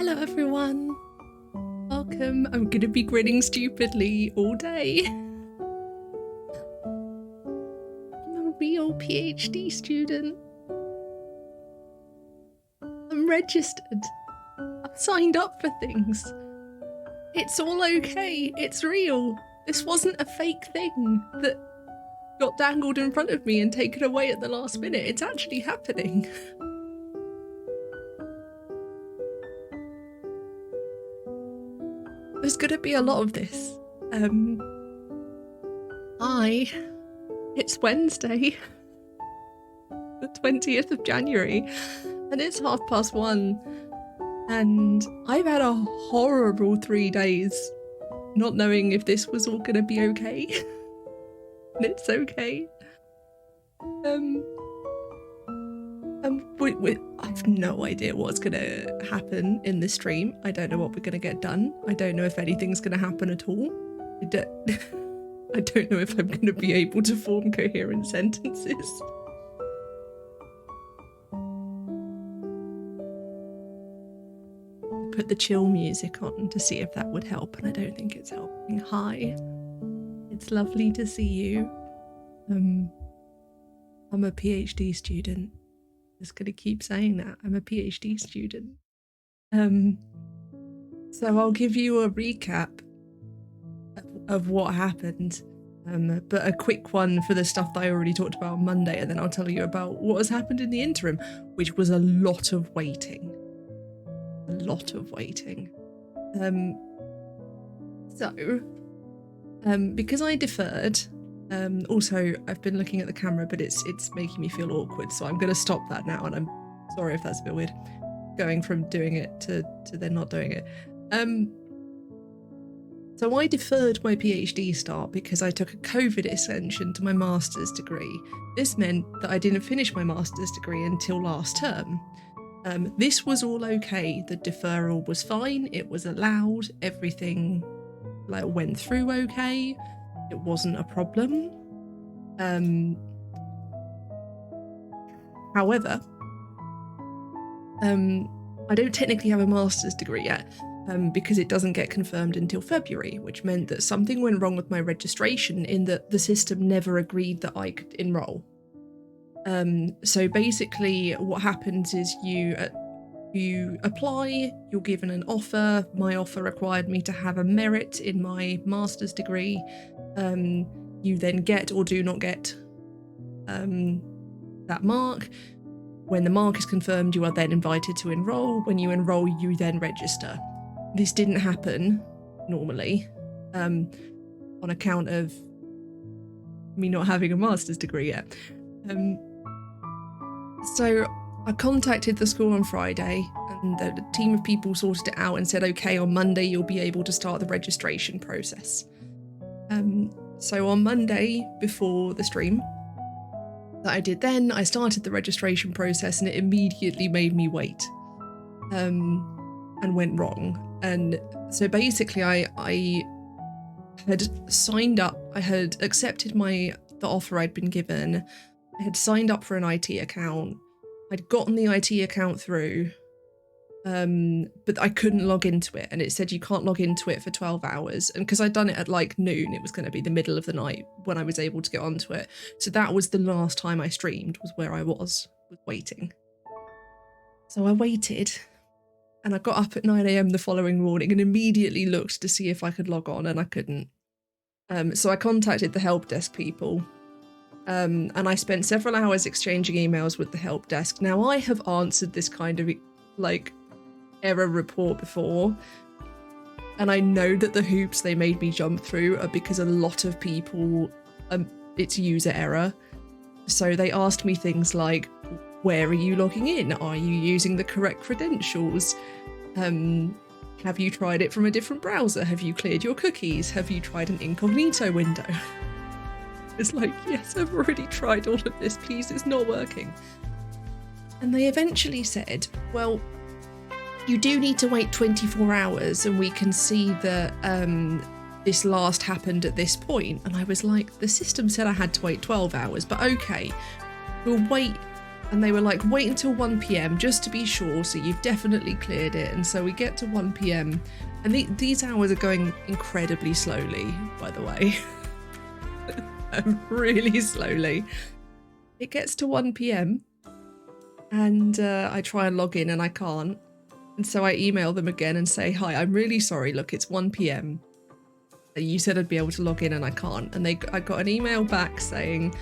Hello everyone, welcome. I'm gonna be grinning stupidly all day. I'm a real PhD student. I'm registered. I've signed up for things. It's all okay, it's real. This wasn't a fake thing that got dangled in front of me and taken away at the last minute. It's actually happening. There's gonna be a lot of this. It's Wednesday, the 20th of January, and it's 1:30, and I've had a horrible 3 days not knowing if this was all gonna be okay. And it's okay. I have no idea what's gonna happen in this stream. I don't know what we're gonna get done. I don't know if anything's gonna happen at all. I don't know if I'm gonna be able to form coherent sentences. I put the chill music on to see if that would help, and I don't think it's helping. Hi, it's lovely to see you. I'm a PhD student. Just gonna keep saying that. I'm a PhD student. So I'll give you a recap of what happened, but a quick one for the stuff that I already talked about on Monday, and then I'll tell you about what has happened in the interim, which was a lot of waiting. A lot of waiting. Because I deferred. Also, I've been looking at the camera, but it's making me feel awkward, so I'm going to stop that now, and I'm sorry if that's a bit weird, going from doing it to then not doing it. So I deferred my PhD start because I took a COVID extension to my master's degree. This meant that I didn't finish my master's degree until last term. This was all okay. The deferral was fine. It was allowed. Everything went through okay. It wasn't a problem. However, I don't technically have a master's degree yet because it doesn't get confirmed until February, which meant that something went wrong with my registration in that the system never agreed that I could enroll. So basically what happens is you apply, you're given an offer. My offer required me to have a merit in my master's degree. You then get or do not get that mark. When the mark is confirmed, you are then invited to enroll. When you enroll, you then register. This didn't happen normally on account of me not having a master's degree yet. So I contacted the school on Friday, and the team of people sorted it out and said, okay, on Monday you'll be able to start the registration process. So on Monday, before the stream that I did then, I started the registration process, and it immediately made me wait and went wrong. And so basically I had signed up, I had accepted the offer I'd been given, I had signed up for an IT account, I'd gotten the IT account through, but I couldn't log into it, and it said you can't log into it for 12 hours. And because I'd done it at noon, it was going to be the middle of the night when I was able to get onto it. So that was the last time I streamed, was where I was waiting. So I waited, and I got up at 9 AM the following morning and immediately looked to see if I could log on, and I couldn't. So I contacted the help desk people. And I spent several hours exchanging emails with the help desk. Now, I have answered this kind of error report before, and I know that the hoops they made me jump through are because a lot of people, it's user error. So they asked me things like, where are you logging in? Are you using the correct credentials? Have you tried it from a different browser? Have you cleared your cookies? Have you tried an incognito window? It's like, yes, I've already tried all of this, please, it's not working. And they eventually said, well, you do need to wait 24 hours and we can see that this last happened at this point. And I was like, the system said I had to wait 12 hours, but okay, we'll wait And they were like, wait until 1 p.m. just to be sure, so you've definitely cleared it. And so we get to 1 p.m. and these hours are going incredibly slowly, by the way. Really slowly. It gets to 1 p.m. and I try and log in and I can't. And so I email them again and say, hi, I'm really sorry. Look, it's 1 p.m. You said I'd be able to log in and I can't. And I got an email back saying,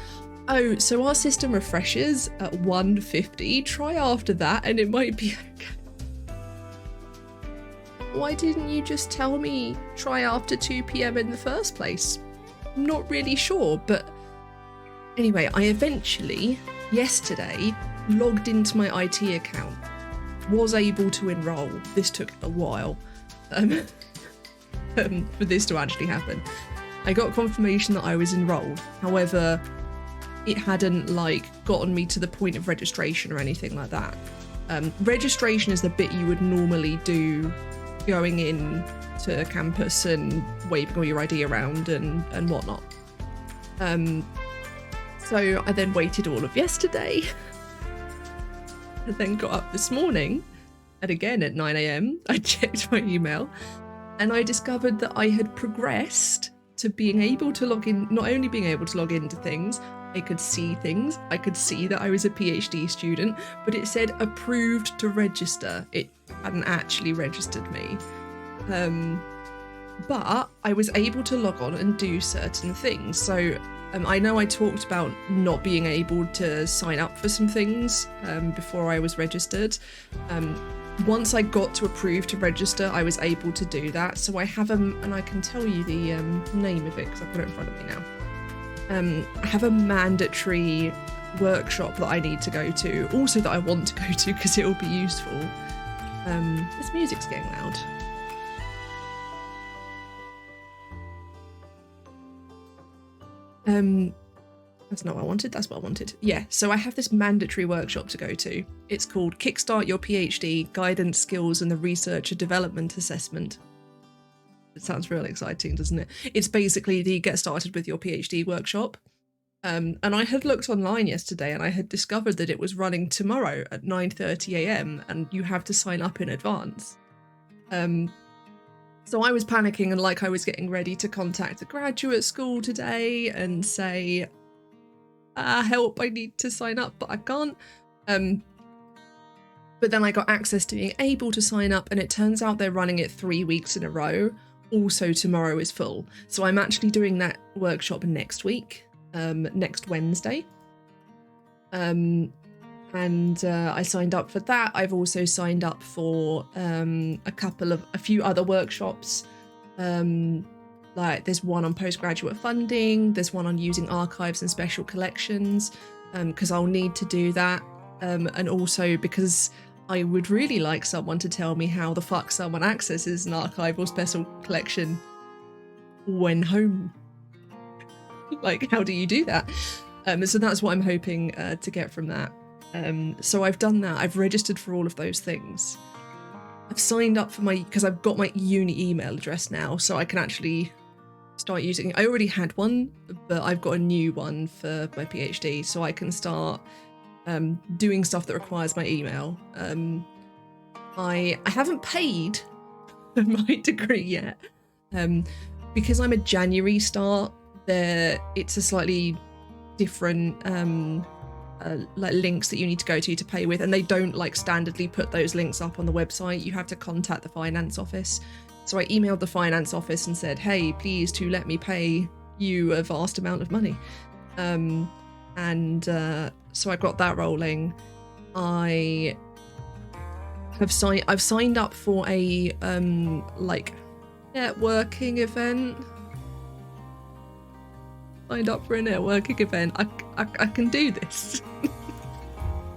oh, so our system refreshes at 1:50. Try after that and it might be okay. Why didn't you just tell me try after 2 p.m. in the first place? I'm not really sure, but anyway, I eventually, yesterday, logged into my IT account, was able to enroll. This took a while for this to actually happen. I got confirmation that I was enrolled. However, it hadn't gotten me to the point of registration or anything like that. Registration is the bit you would normally do going in to campus and waving all your ID around and whatnot. So I then waited all of yesterday and then got up this morning and again at 9 a.m. I checked my email and I discovered that I had progressed to being able to log in, not only being able to log into things, I could see things. I could see that I was a PhD student, but it said approved to register. It hadn't actually registered me. But I was able to log on and do certain things. So I know I talked about not being able to sign up for some things before I was registered. Once I got to approved to register, I was able to do that. So I have and I can tell you the name of it because I've got it in front of me now. I have a mandatory workshop that I need to go to, also that I want to go to because it will be useful. This music's getting loud. That's not what I wanted, that's what I wanted. Yeah, so I have this mandatory workshop to go to. It's called Kickstart Your PhD, Guidance, Skills and the Researcher Development Assessment. It sounds real exciting, doesn't it? It's basically the Get Started with Your PhD workshop. And I had looked online yesterday and I had discovered that it was running tomorrow at 9:30 a.m. and you have to sign up in advance. So I was panicking and I was getting ready to contact the graduate school today and say, help, I need to sign up, but I can't. But then I got access to being able to sign up and it turns out they're running it 3 weeks in a row. Also tomorrow is full. So I'm actually doing that workshop next week, next Wednesday. And I signed up for that. I've also signed up for a few other workshops. There's one on postgraduate funding, there's one on using archives and special collections, because I'll need to do that. And also because I would really like someone to tell me how the fuck someone accesses an archive or special collection when home. How do you do that? So that's what I'm hoping to get from that. So I've done that. I've registered for all of those things. I've signed up for because I've got my uni email address now, so I can actually start using it. I already had one, but I've got a new one for my PhD, so I can start doing stuff that requires my email. I haven't paid for my degree yet. Because I'm a January start, it's a slightly different links that you need to go to pay with, and they don't standardly put those links up on the website. You have to contact the finance office. So I emailed the finance office and said, hey, please to let me pay you a vast amount of money. So I got that rolling. I've signed up for a networking event. Signed up for a networking event. I can do this.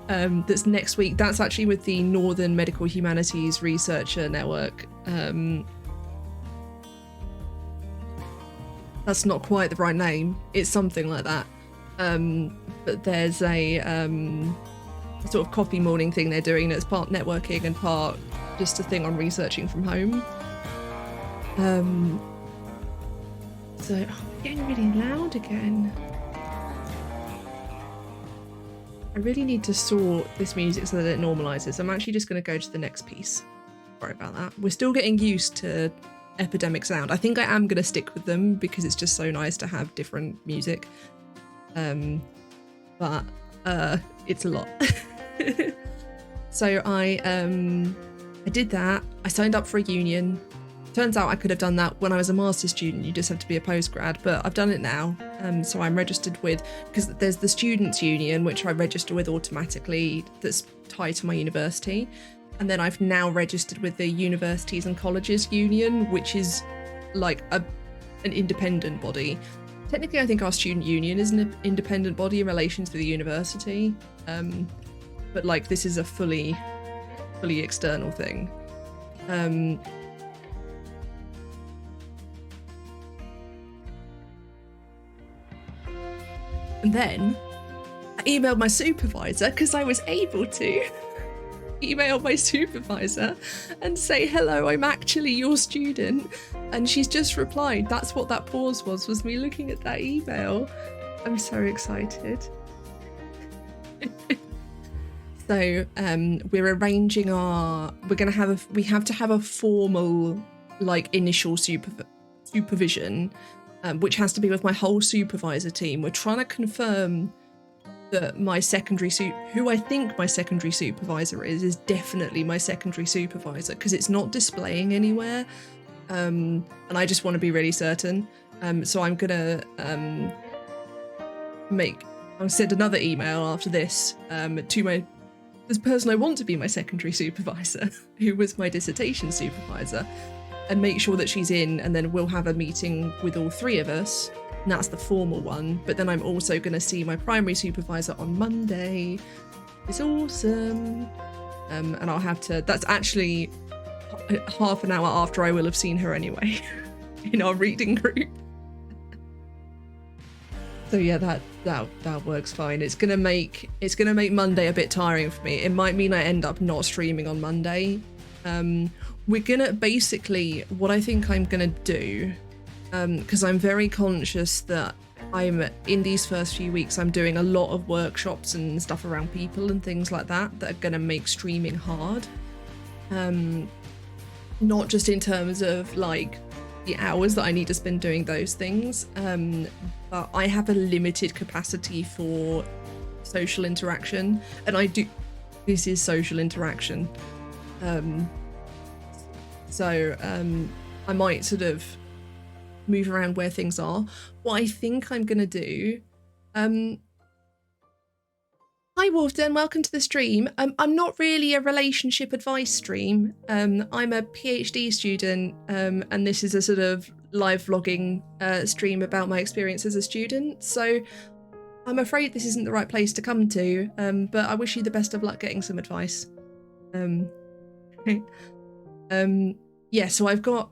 That's next week. That's actually with the Northern Medical Humanities Researcher Network. That's not quite the right name. It's something like that. But there's a sort of coffee morning thing they're doing that's part networking and part just a thing on researching from home. So it's getting really loud again. I really need to sort this music so that it normalizes. I'm actually just going to go to the next piece. Sorry about that. We're still getting used to Epidemic Sound. I think I am going to stick with them because it's just so nice to have different music. But it's a lot. So I did that. I signed up for a union. Turns out I could have done that when I was a master's student. You just have to be a postgrad, but I've done it now. So I'm registered with, because there's the students' union, which I register with automatically, that's tied to my university. And then I've now registered with the Universities and Colleges Union, which is like an independent body. Technically, I think our student union is an independent body in relation to the university. But like this is a fully external thing. And then I emailed my supervisor because I was able to email my supervisor and say, hello, I'm actually your student. And she's just replied. That's what that pause was me looking at that email. I'm so excited. So we're arranging we have to have a formal like initial supervision, which has to be with my whole supervisor team. We're trying to confirm that my secondary who I think my secondary supervisor is definitely my secondary supervisor, because it's not displaying anywhere. And I just want to be really certain. So I'm gonna I'll send another email after this to this person I want to be my secondary supervisor, who was my dissertation supervisor, and make sure that she's in, and then we'll have a meeting with all three of us, and that's the formal one. But then I'm also going to see my primary supervisor on Monday. It's awesome. And I'll have to, that's actually half an hour after I will have seen her anyway, in our reading group. So yeah, that works fine. It's gonna make Monday a bit tiring for me. It might mean I end up not streaming on Monday. We're gonna basically, what I think I'm gonna do, because I'm very conscious that I'm in these first few weeks, I'm doing a lot of workshops and stuff around people and things like that are gonna make streaming hard. Not just in terms of like the hours that I need to spend doing those things, but I have a limited capacity for social interaction, and this is social interaction. So I might sort of move around where things are. What I think I'm gonna do, hi Wolfden, welcome to the stream. I'm not really a relationship advice stream. I'm a PhD student, and this is a sort of live vlogging stream about my experience as a student. So I'm afraid this isn't the right place to come to, but I wish you the best of luck getting some advice. Yeah, so I've got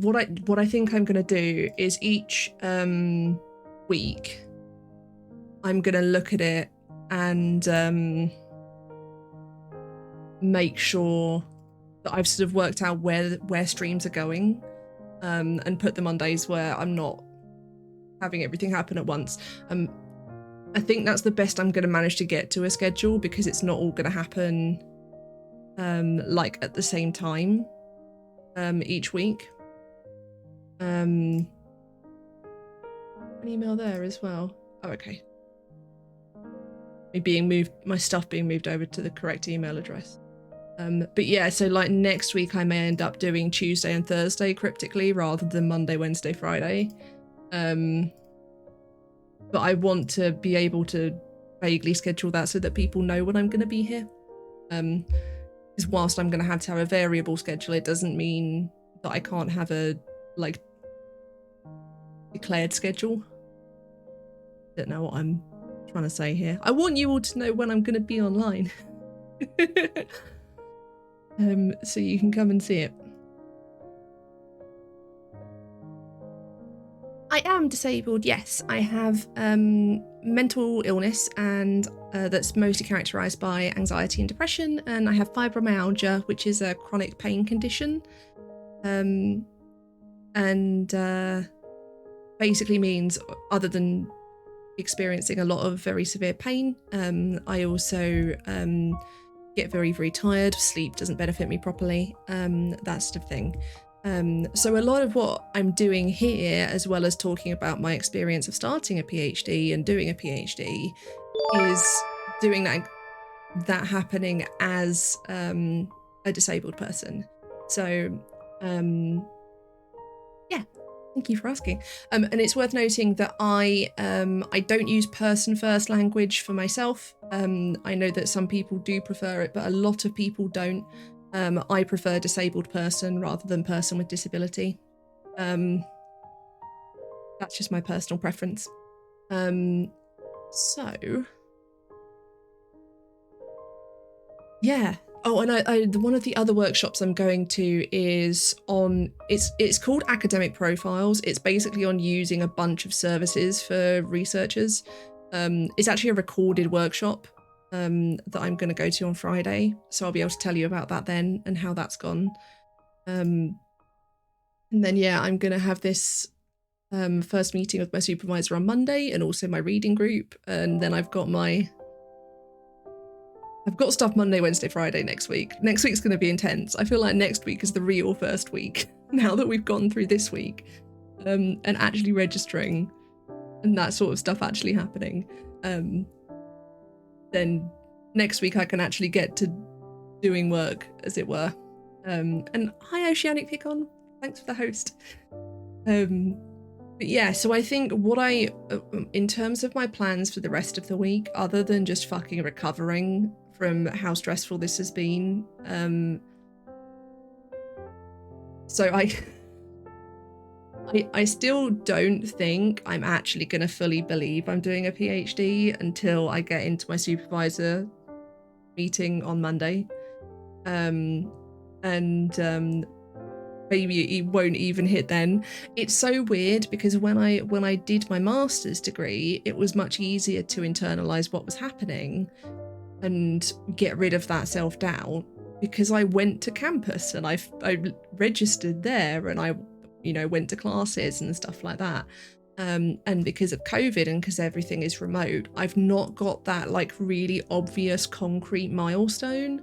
what I think I'm gonna do is each week I'm gonna look at it and make sure that I've sort of worked out where streams are going, and put them on days where I'm not having everything happen at once. I think that's the best I'm going to manage to get to a schedule, because it's not all going to happen like at the same time each week. An email there as well. Oh, okay. My stuff being moved over to the correct email address. But yeah, so like next week I may end up doing Tuesday and Thursday cryptically rather than Monday, Wednesday, Friday. But I want to be able to vaguely schedule that so that people know when I'm going to be here. Because whilst I'm going to have a variable schedule, it doesn't mean that I can't have a like declared schedule. Don't know what I'm trying to say here. I want you all to know when I'm going to be online. So you can come and see it. I am disabled, yes. I have mental illness, and that's mostly characterised by anxiety and depression, and I have fibromyalgia, which is a chronic pain condition, and basically means, other than experiencing a lot of very severe pain. I also get very, very tired. Sleep doesn't benefit me properly, that sort of thing. So a lot of what I'm doing here, as well as talking about my experience of starting a PhD and doing a PhD, is doing that happening as a disabled person. So yeah, thank you for asking. And it's worth noting that I don't use person first language for myself. I know that some people do prefer it, but a lot of people don't. I prefer disabled person rather than person with disability. That's just my personal preference. So yeah. Oh, and I one of the other workshops I'm going to is on, it's called Academic Profiles. It's basically on using a bunch of services for researchers. It's actually a recorded workshop that I'm going to go to on Friday, so I'll be able to tell you about that then and how that's gone. And then yeah, I'm going to have this first meeting with my supervisor on Monday, and also my reading group, and then I've got stuff Monday, Wednesday, Friday next week. Next week's going to be intense. I feel like next week is the real first week, now that we've gone through this week, and actually registering and that sort of stuff actually happening. Then next week I can actually get to doing work, as it were. And hi, Oceanic Picon. Thanks for the host. But yeah, so I think what in terms of my plans for the rest of the week, other than just fucking recovering from how stressful this has been, so I still don't think I'm actually going to fully believe I'm doing a PhD until I get into my supervisor meeting on Monday. Maybe it won't even hit then. It's so weird because when I did my master's degree, it was much easier to internalize what was happening and get rid of that self-doubt, because I went to campus and I registered there, and I went to classes and stuff like that. And because of COVID and because everything is remote, I've not got that like really obvious concrete milestone.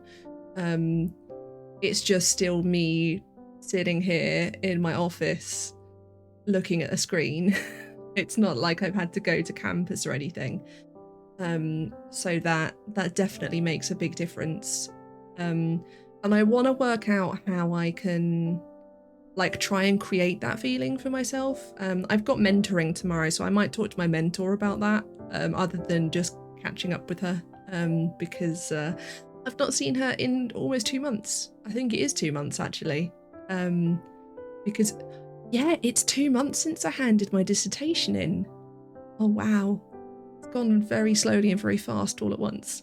It's just still me sitting here in my office looking at a screen. It's not like I've had to go to campus or anything. So that definitely makes a big difference. And I want to work out how I can like try and create that feeling for myself. I've got mentoring tomorrow, so I might talk to my mentor about that, other than just catching up with her, because I've not seen her in almost 2 months. I think it is 2 months actually. Because yeah, it's 2 months since I handed my dissertation in. Oh wow, it's gone very slowly and very fast all at once.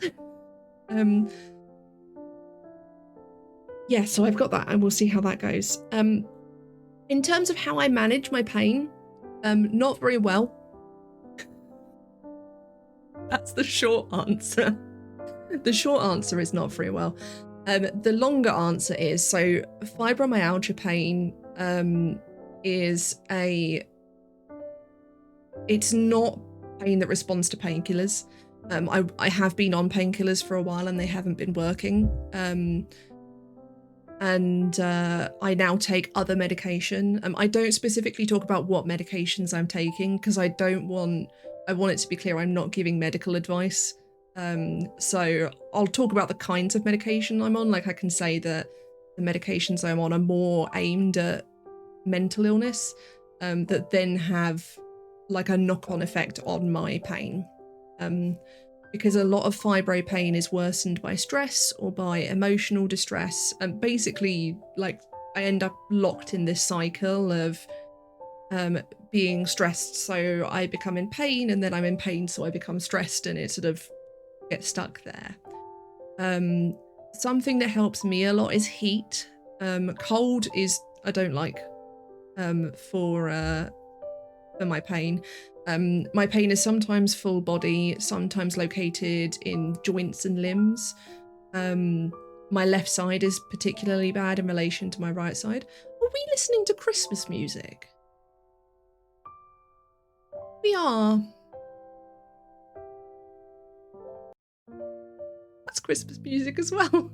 Yeah, so I've got that and we'll see how that goes. In terms of how I manage my pain, not very well. That's the short answer. The short answer is not very well. The longer answer is, so fibromyalgia pain it's not pain that responds to painkillers. I have been on painkillers for a while and they haven't been working. And I now take other medication. I don't specifically talk about what medications I'm taking because I want it to be clear I'm not giving medical advice. So I'll talk about the kinds of medication I'm on. Like I can say that the medications I'm on are more aimed at mental illness, that then have like a knock-on effect on my pain. Because a lot of fibro pain is worsened by stress or by emotional distress, and basically like I end up locked in this cycle of being stressed, so I become in pain, and then I'm in pain, so I become stressed, and it sort of gets stuck there. Something that helps me a lot is heat. Cold is I don't like for my pain. My pain is sometimes full body, sometimes located in joints and limbs. My left side is particularly bad in relation to my right side. Are we listening to Christmas music? We are. that's Christmas music as well.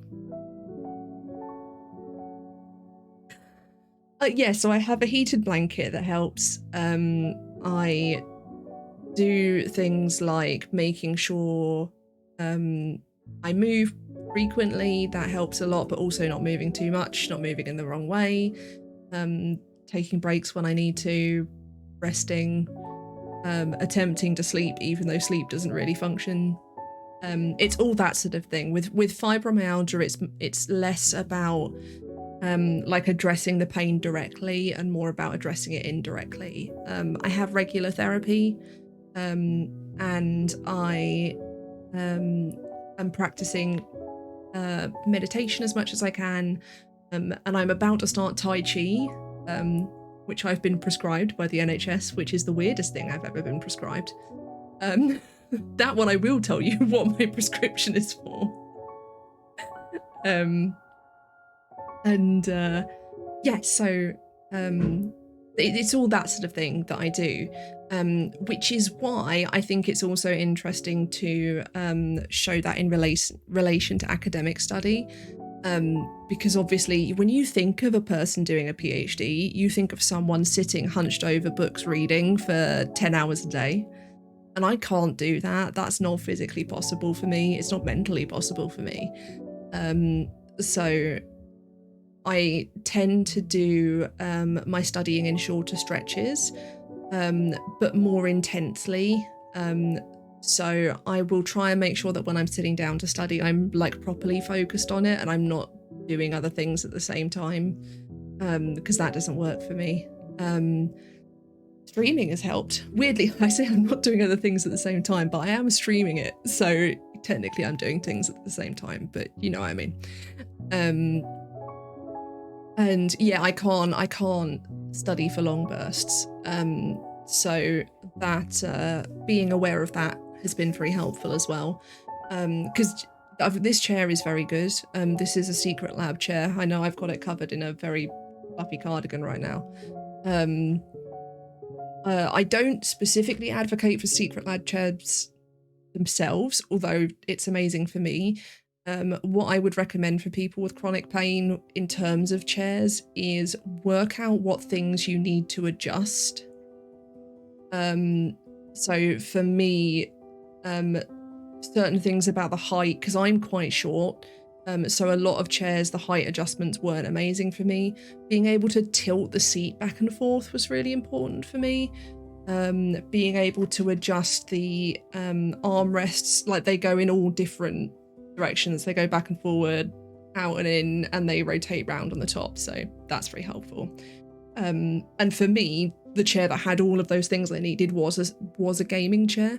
Yeah, so I have a heated blanket that helps. I do things like making sure I move frequently. That helps a lot, but also not moving too much, not moving in the wrong way, taking breaks when I need to, resting, attempting to sleep even though sleep doesn't really function. It's all that sort of thing. With fibromyalgia, it's less about like addressing the pain directly and more about addressing it indirectly. I have regular therapy, and I am practicing meditation as much as I can, and I'm about to start Tai Chi, which I've been prescribed by the NHS, which is the weirdest thing I've ever been prescribed. That one I will tell you what my prescription is for. Yeah, so it's all that sort of thing that I do, which is why I think it's also interesting to show that in relation to academic study, because obviously when you think of a person doing a PhD, you think of someone sitting hunched over books reading for 10 hours a day. And I can't do that. That's not physically possible for me. It's not mentally possible for me. So I tend to do my studying in shorter stretches, but more intensely. So I will try and make sure that when I'm sitting down to study, I'm like properly focused on it and I'm not doing other things at the same time, because that doesn't work for me. Streaming has helped. Weirdly, I say I'm not doing other things at the same time, but I am streaming it. So technically I'm doing things at the same time, but you know what I mean. And yeah, I can't study for long bursts. So that being aware of that has been very helpful as well. Because this chair is very good. This is a secret lab chair. I know I've got it covered in a very fluffy cardigan right now. I don't specifically advocate for secret lab chairs themselves, although it's amazing for me. What I would recommend for people with chronic pain in terms of chairs is work out what things you need to adjust. So for me, certain things about the height, because I'm quite short, so a lot of chairs, the height adjustments weren't amazing for me. Being able to tilt the seat back and forth was really important for me. Being able to adjust the armrests, like they go in all different directions. They go back and forward, out and in, and they rotate round on the top. So that's very helpful. And for me, the chair that had all of those things I needed was a gaming chair.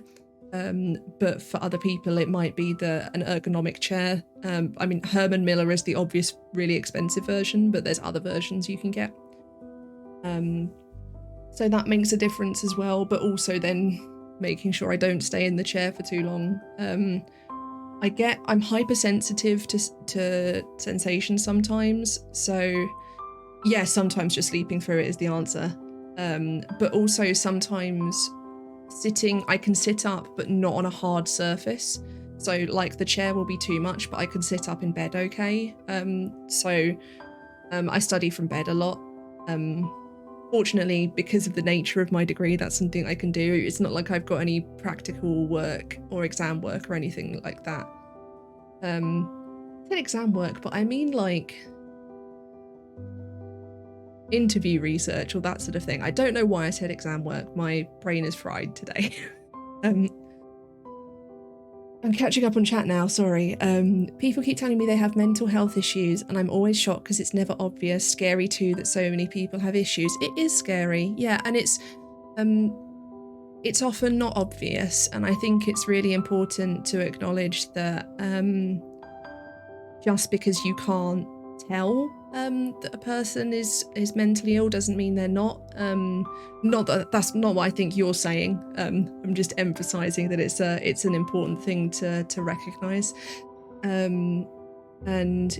But for other people, it might be an ergonomic chair. I mean, Herman Miller is the obvious, really expensive version, but there's other versions you can get. So that makes a difference as well, but also then making sure I don't stay in the chair for too long. I'm hypersensitive to sensation sometimes, so yeah, sometimes just sleeping through it is the answer. But also sometimes I can sit up, but not on a hard surface. So like the chair will be too much, but I can sit up in bed okay. I study from bed a lot. Fortunately, because of the nature of my degree, that's something I can do. It's not like I've got any practical work or exam work or anything like that. I said exam work, but I mean like interview research or that sort of thing. I don't know why I said exam work. My brain is fried today. I'm catching up on chat now, sorry. People keep telling me they have mental health issues, and I'm always shocked because it's never obvious. Scary too that so many people have issues. It is scary, yeah, and it's often not obvious, and I think it's really important to acknowledge that just because you can't tell that a person is mentally ill doesn't mean they're not. Not that that's not what I think you're saying. I'm just emphasizing that it's an important thing to recognize. And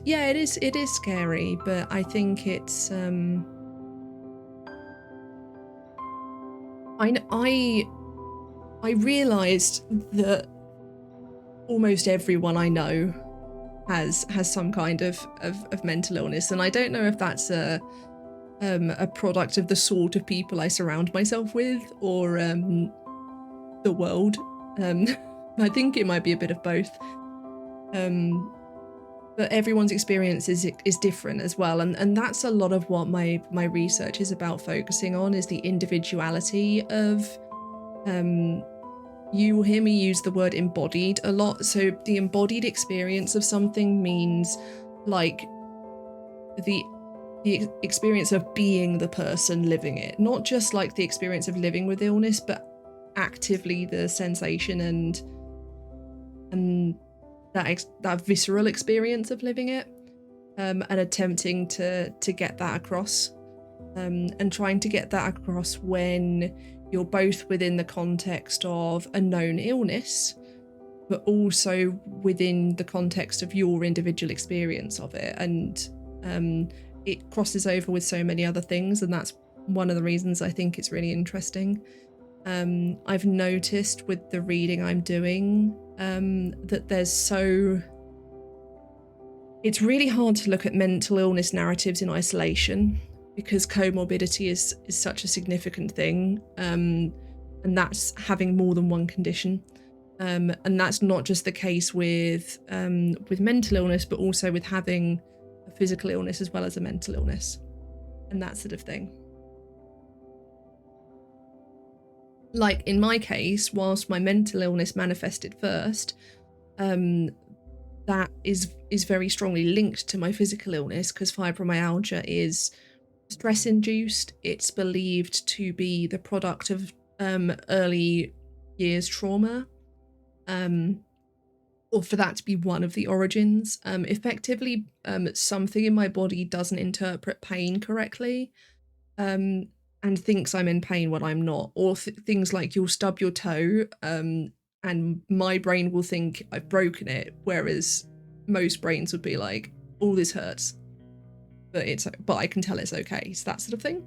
yeah, it is scary, but I think it's I realized that almost everyone I know has some kind of mental illness, and I don't know if that's a product of the sort of people I surround myself with, or the world. I think it might be a bit of both. But everyone's experience is different as well, and that's a lot of what my research is about focusing on, is the individuality of you will hear me use the word embodied a lot. So the embodied experience of something means like the experience of being the person living it, not just like the experience of living with illness, but actively the sensation and that visceral experience of living it, and attempting to get that across, and trying to get that across when you're both within the context of a known illness, but also within the context of your individual experience of it. And it crosses over with so many other things, and that's one of the reasons I think it's really interesting. I've noticed with the reading I'm doing that it's really hard to look at mental illness narratives in isolation, because comorbidity is such a significant thing, and that's having more than one condition, and that's not just the case with mental illness, but also with having a physical illness as well as a mental illness, and that sort of thing. Like in my case, whilst my mental illness manifested first, that is very strongly linked to my physical illness, because fibromyalgia is stress induced. It's believed to be the product of early years trauma, or for that to be one of the origins. Effectively, something in my body doesn't interpret pain correctly, and thinks I'm in pain when I'm not, or things like you'll stub your toe, and my brain will think I've broken it, whereas most brains would be like, "Oh, this hurts, but I can tell it's okay." It's that sort of thing.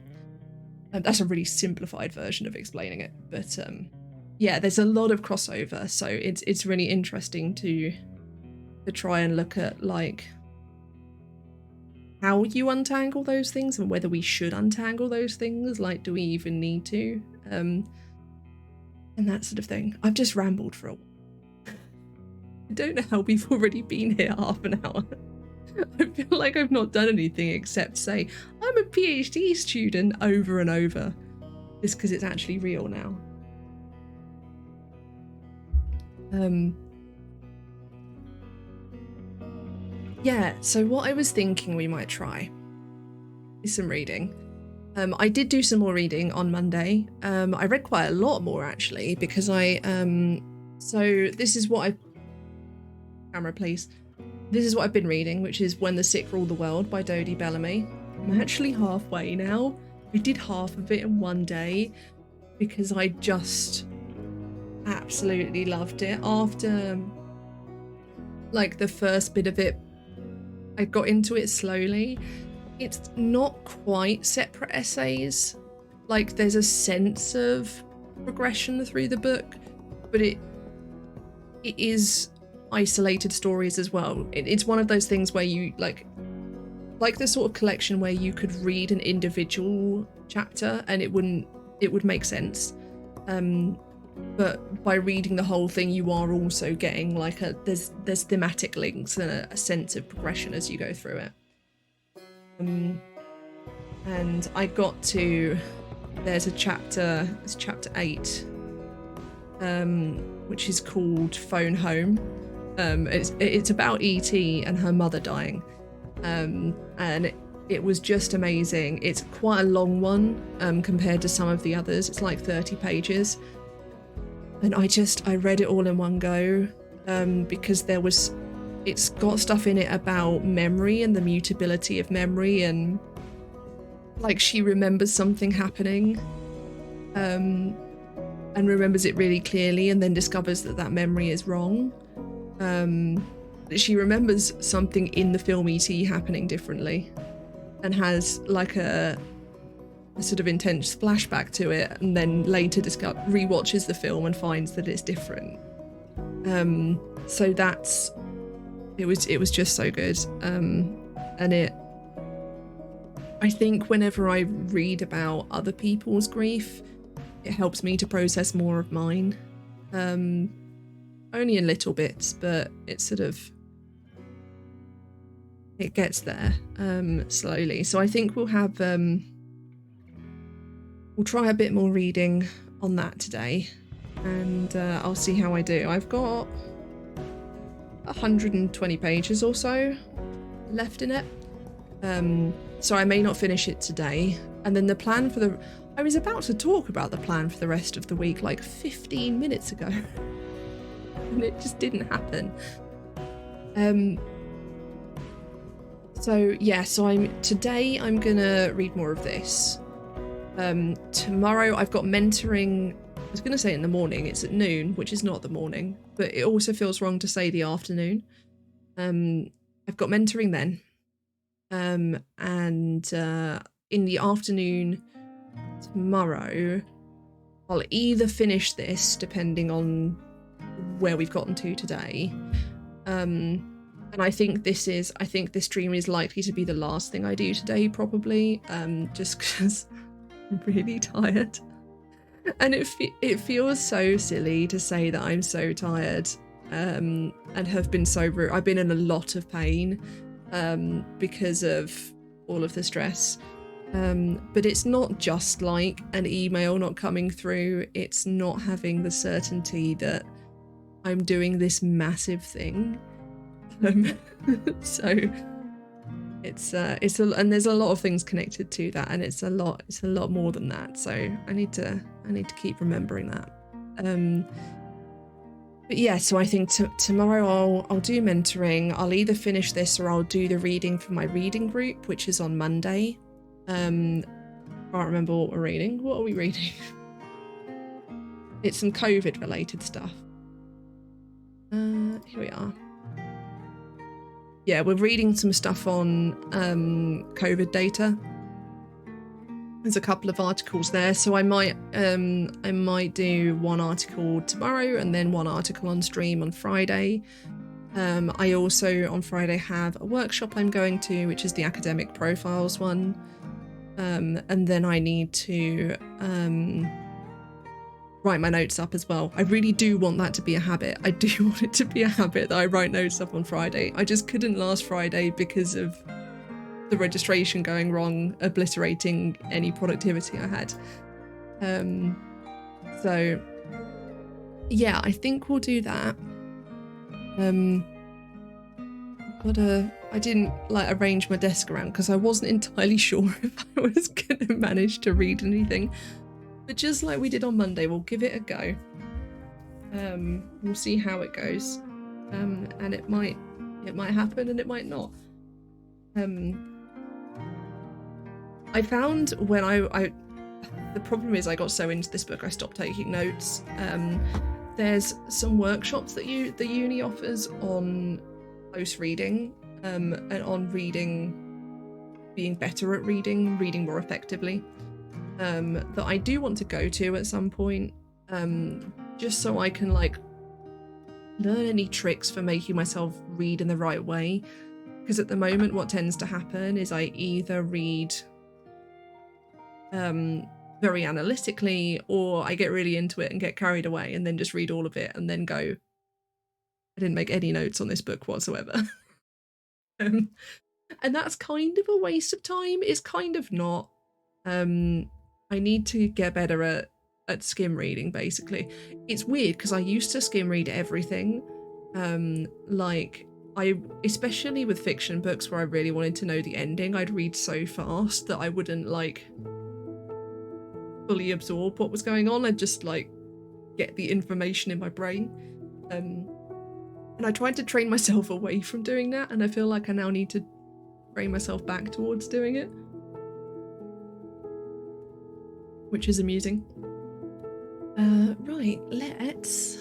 That's a really simplified version of explaining it, but yeah, there's a lot of crossover, so it's really interesting to try and look at like how you untangle those things, and whether we should untangle those things. Like, do we even need to? And that sort of thing. I've just rambled for a while. I don't know how we've already been here half an hour. I feel like I've not done anything except say, I'm a PhD student over and over, just because it's actually real now. Yeah, so what I was thinking we might try is some reading. I did do some more reading on Monday. I read quite a lot more actually, because so this is what camera please. This is what I've been reading, which is When the Sick Rule the World by Dodie Bellamy. I'm actually halfway now. I did half of it in one day because I just absolutely loved it. After like the first bit of it, I got into it slowly. It's not quite separate essays. Like, there's a sense of progression through the book, but it is isolated stories as well. It's one of those things where you like the sort of collection where you could read an individual chapter and it would make sense. But by reading the whole thing, you are also getting like there's thematic links and a sense of progression as you go through it. And I got to, there's chapter 8, which is called Phone Home. It's about E.T. and her mother dying, and it was just amazing. It's quite a long one compared to some of the others. It's like 30 pages. And I read it all in one go, because it's got stuff in it about memory and the mutability of memory, and like she remembers something happening, and remembers it really clearly, and then discovers that memory is wrong. She remembers something in the film E.T. happening differently, and has like a sort of intense flashback to it, and then later rewatches the film and finds that it's different. So that's it was just so good. And I think whenever I read about other people's grief, it helps me to process more of mine. Only in little bits, but it's sort of, it gets there slowly. So I think we'll have we'll try a bit more reading on that today, and I'll see how I do. I've got 120 pages or so left in it, so I may not finish it today. And then the plan for the, I was about to talk about the plan for the rest of the week like 15 minutes ago and it just didn't happen. So yeah, so today I'm gonna read more of this. Tomorrow I've got mentoring. I was gonna say in the morning, it's at noon, which is not the morning, but it also feels wrong to say the afternoon. I've got mentoring then. And in the afternoon tomorrow, I'll either finish this, depending on where we've gotten to today. And I think this stream is likely to be the last thing I do today, probably, just because I'm really tired. And it feels so silly to say that I'm so tired, and have been so rude. I've been in a lot of pain because of all of the stress. But it's not just like an email not coming through. It's not having the certainty that I'm doing this massive thing. So it's and there's a lot of things connected to that, and it's a lot more than that. So I need to keep remembering that. But yeah, so I think tomorrow I'll do mentoring. I'll either finish this or I'll do the reading for my reading group, which is on Monday. Can't remember what we're reading. What are we reading? It's some COVID related stuff. Here we are. Yeah, we're reading some stuff on COVID data. There's a couple of articles there, so I might do one article tomorrow and then one article on stream on Friday. I also on Friday have a workshop I'm going to, which is the academic profiles one, and then I need to write my notes up as well. I really do want that to be a habit. I do want it to be a habit that I write notes up on Friday. I just couldn't last Friday because of the registration going wrong, obliterating any productivity I had. So yeah, I think we'll do that. I didn't like arrange my desk around because I wasn't entirely sure if I was gonna manage to read anything. But just like we did on Monday, we'll give it a go. We'll see how it goes. And it might happen and it might not. I found when the problem is I got so into this book I stopped taking notes. There's some workshops that the uni offers on close reading, and on reading, being better at reading more effectively, that I do want to go to at some point, just so I can like learn any tricks for making myself read in the right way. Because at the moment what tends to happen is I either read very analytically, or I get really into it and get carried away and then just read all of it and then go, I didn't make any notes on this book whatsoever. And that's kind of a waste of time. It's kind of not. I need to get better at skim reading, basically. It's weird because I used to skim read everything. Especially with fiction books where I really wanted to know the ending, I'd read so fast that I wouldn't like fully absorb what was going on. I'd just like get the information in my brain. And I tried to train myself away from doing that, and I feel like I now need to train myself back towards doing it, which is amusing. Right, let's...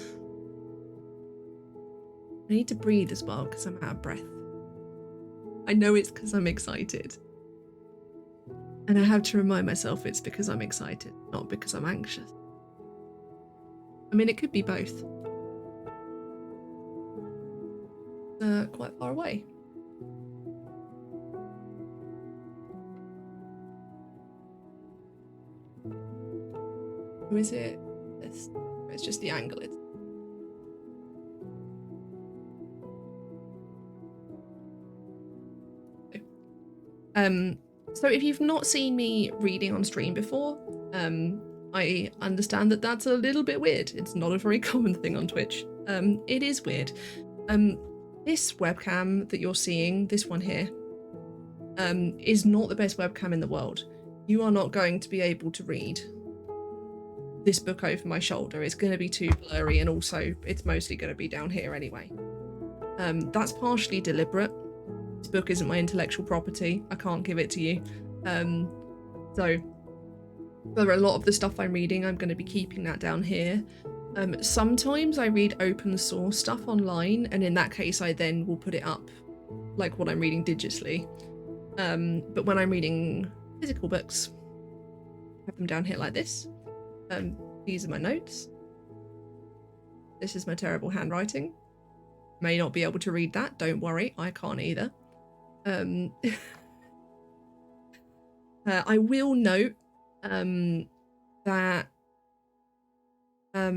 I need to breathe as well because I'm out of breath. I know it's because I'm excited. And I have to remind myself it's because I'm excited, not because I'm anxious. I mean, it could be both. quite far away. Who is it? It's just the angle. So if you've not seen me reading on stream before, I understand that that's a little bit weird. It's not a very common thing on Twitch. It is weird. This webcam that you're seeing, this one here, is not the best webcam in the world. You are not going to be able to read this book over my shoulder. It's going to be too blurry, and also it's mostly going to be down here anyway. That's partially deliberate. This book isn't my intellectual property. I can't give it to you. So for a lot of the stuff I'm reading, I'm going to be keeping that down here. Sometimes I read open source stuff online, and in that case I then will put it up like what I'm reading digitally. But when I'm reading physical books, I have them down here like this. These are my notes. This is my terrible handwriting. May not be able to read that, don't worry, I can't either. I will note that I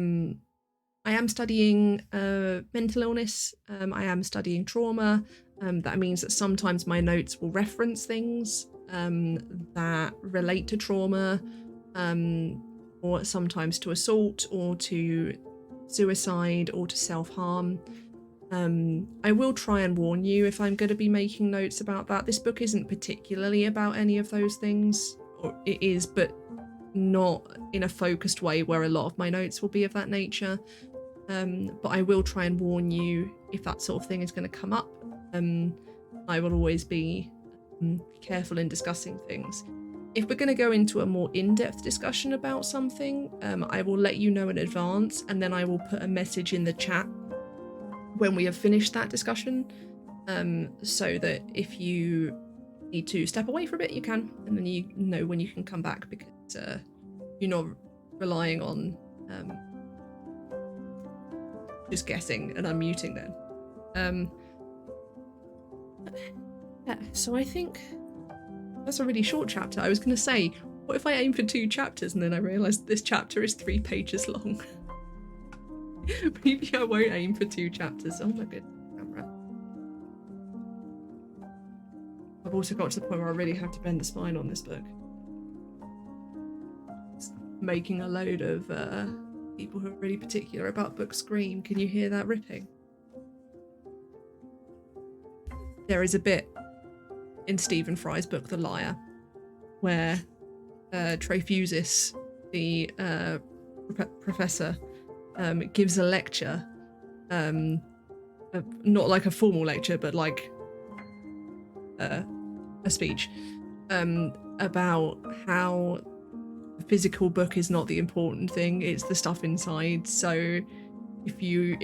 am studying mental illness, I am studying trauma. That means that sometimes my notes will reference things that relate to trauma, or sometimes to assault, or to suicide, or to self-harm. I will try and warn you if I'm going to be making notes about that. This book isn't particularly about any of those things, or it is, but not in a focused way where a lot of my notes will be of that nature. But I will try and warn you if that sort of thing is going to come up. I will always be careful in discussing things. If we're going to go into a more in-depth discussion about something, I will let you know in advance, and then I will put a message in the chat when we have finished that discussion, so that if you need to step away for a bit, you can, and then you know when you can come back, because you're not relying on just guessing and unmuting then. Yeah, so I think that's a really short chapter. I was going to say, what if I aim for 2 chapters, and then I realised this chapter is 3 pages long. Maybe I won't aim for 2 chapters. Oh my goodness, camera. I've also got to the point where I really have to bend the spine on this book. It's making a load of people who are really particular about books scream. Can you hear that ripping? There is a bit in Stephen Fry's book, The Liar, where Trefusis, the professor, gives a lecture, not like a formal lecture, but like a speech, about how the physical book is not the important thing, it's the stuff inside. So if your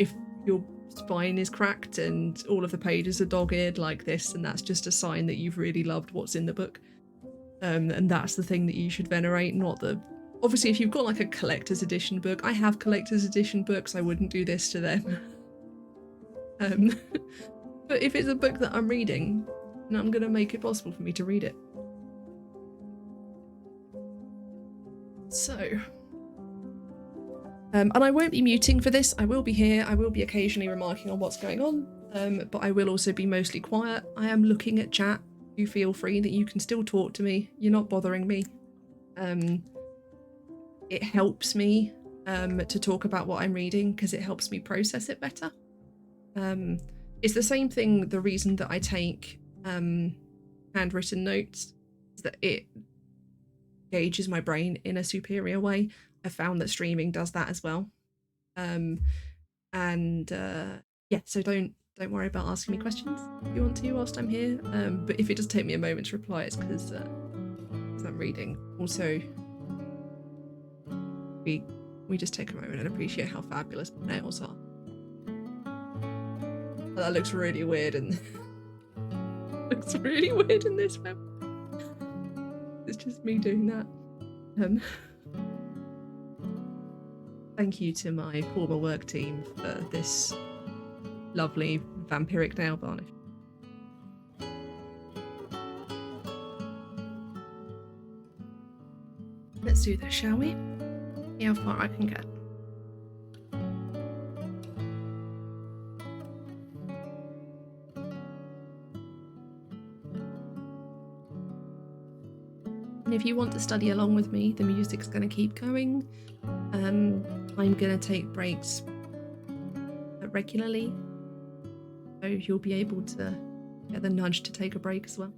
spine is cracked and all of the pages are dog-eared like this, and that's just a sign that you've really loved what's in the book, and that's the thing that you should venerate, not the... Obviously, if you've got like a collector's edition book, I have collector's edition books, I wouldn't do this to them. But if it's a book that I'm reading, then I'm going to make it possible for me to read it. So... and I won't be muting for this, I will be here, I will be occasionally remarking on what's going on, but I will also be mostly quiet. I am looking at chat. You feel free that you can still talk to me, you're not bothering me. It helps me to talk about what I'm reading, because it helps me process it better. It's the same thing, the reason that I take handwritten notes, is that it gauges my brain in a superior way. I found that streaming does that as well. Yeah, so don't worry about asking me questions if you want to whilst I'm here. But if it does take me a moment to reply, it's because I'm reading. Also, we just take a moment and appreciate how fabulous my nails are. That looks really weird, and looks really weird in this web. It's just me doing that. Thank you to my former work team for this lovely vampiric nail varnish. Let's do this, shall we? See how far I can get. And if you want to study along with me, the music's going to keep going. I'm going to take breaks regularly, so you'll be able to get the nudge to take a break as well.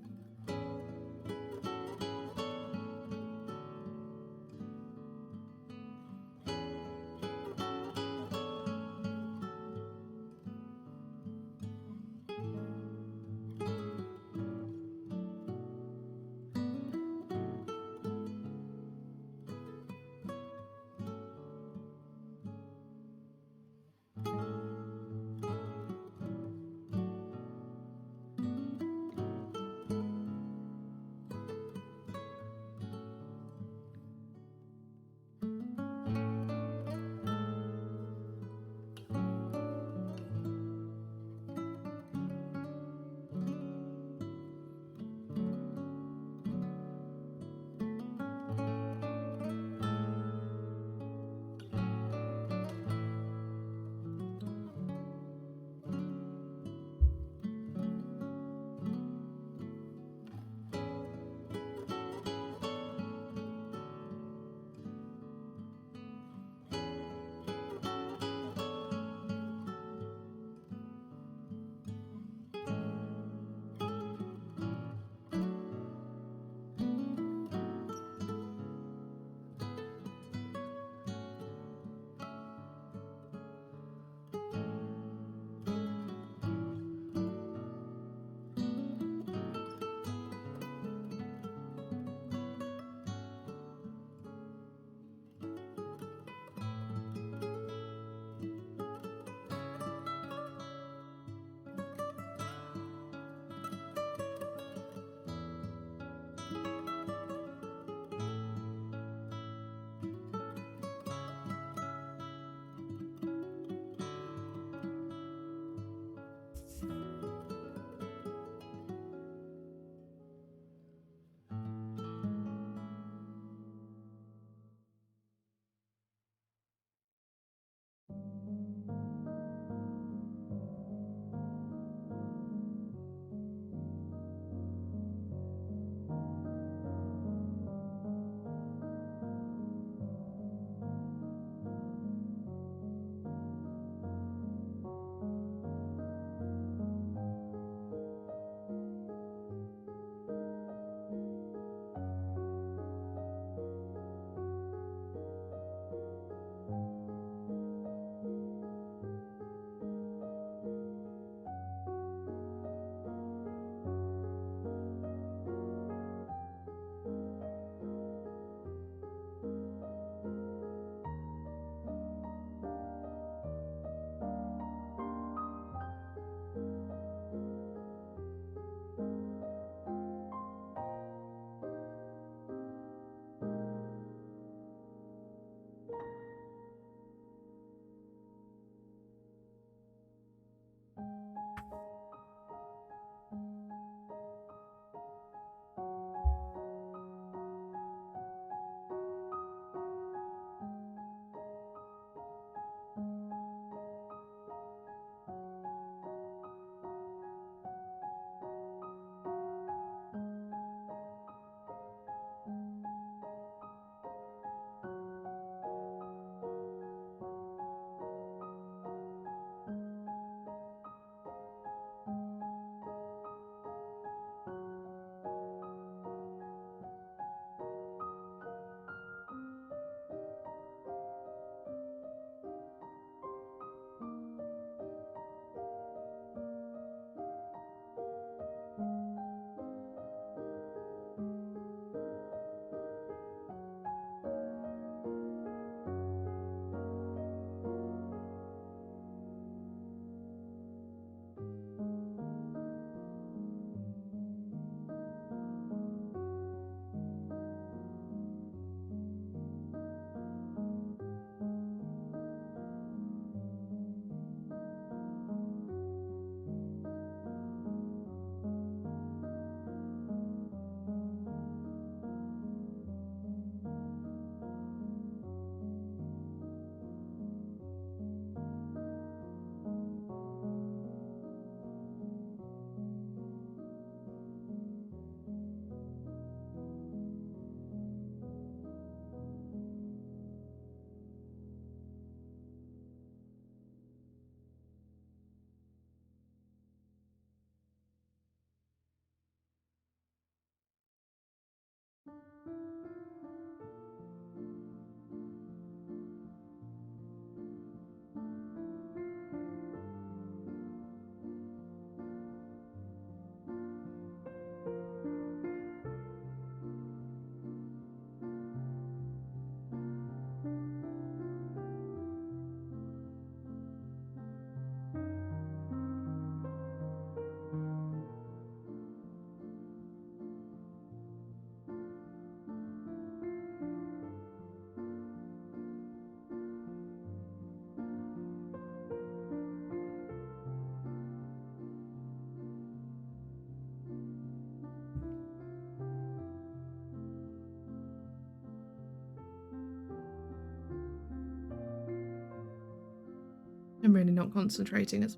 I'm really not concentrating as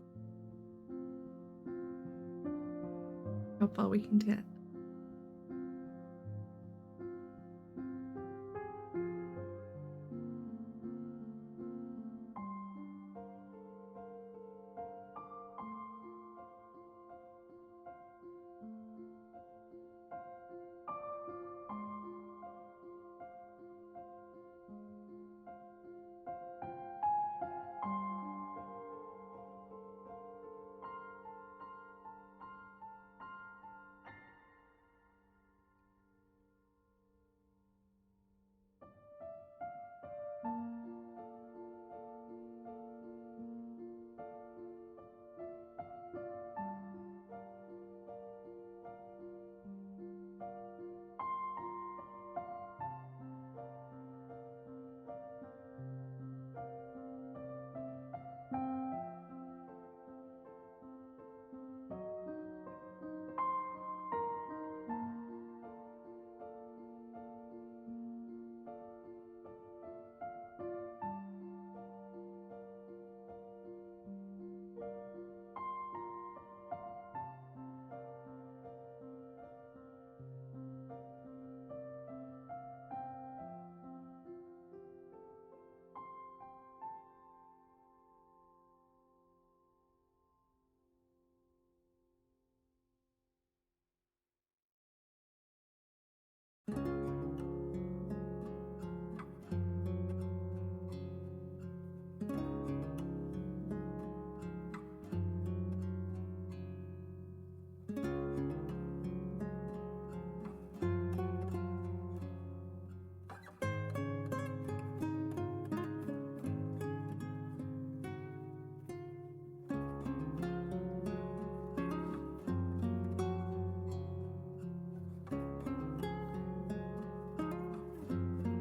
how far we can get.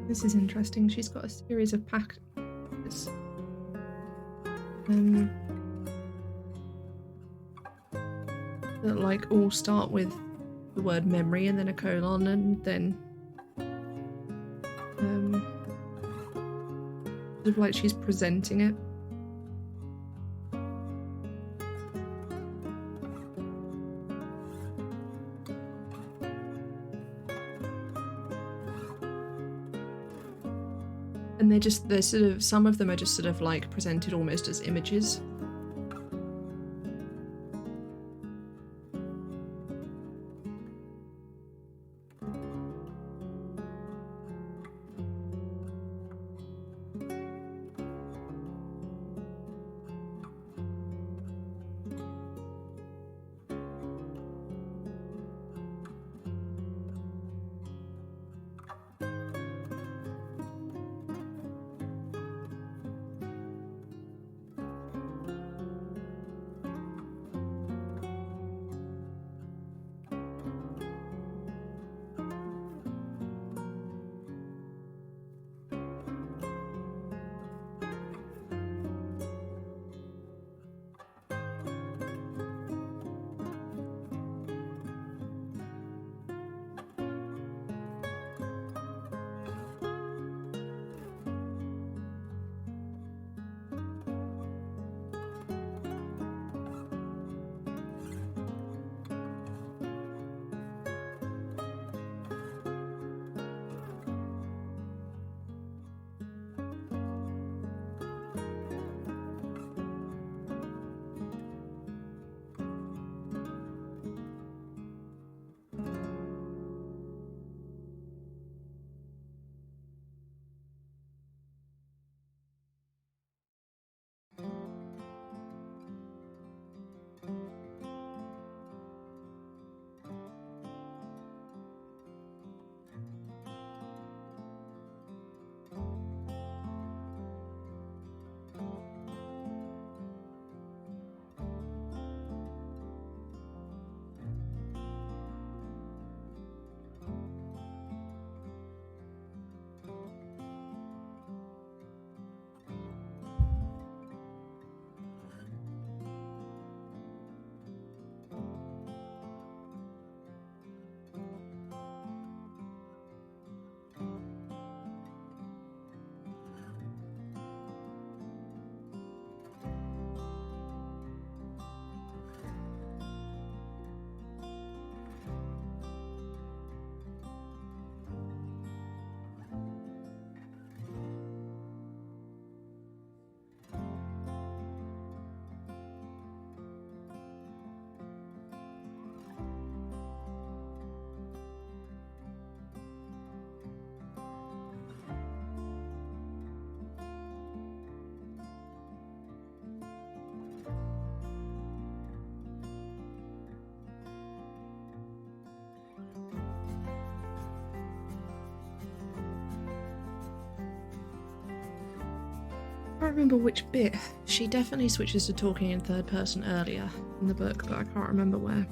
This is interesting. She's got a series of packages. That like all start with the word memory and then a colon and then sort of like she's presenting it. And they're sort of, some of them are just sort of like presented almost as images. I can't remember which bit. She definitely switches to talking in third person earlier in the book, but I can't remember where.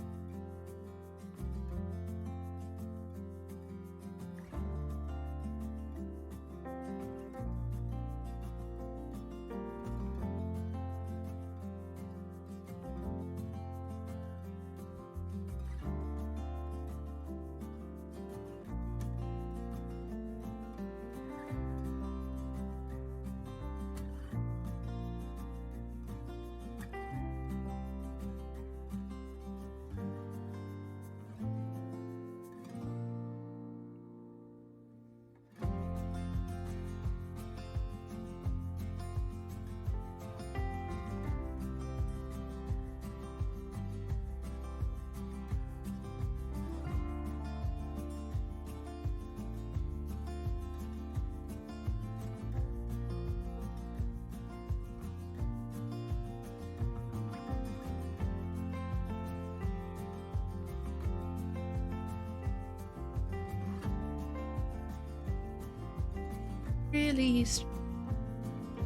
Really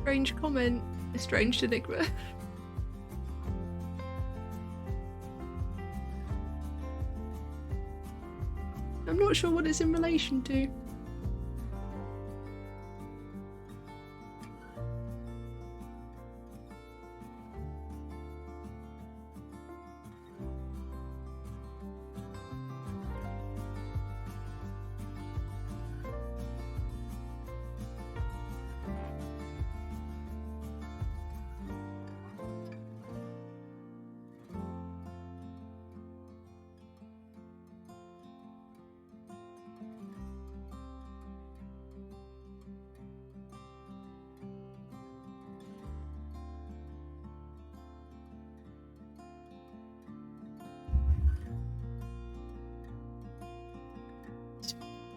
strange comment. A strange enigma. I'm not sure what it's in relation to.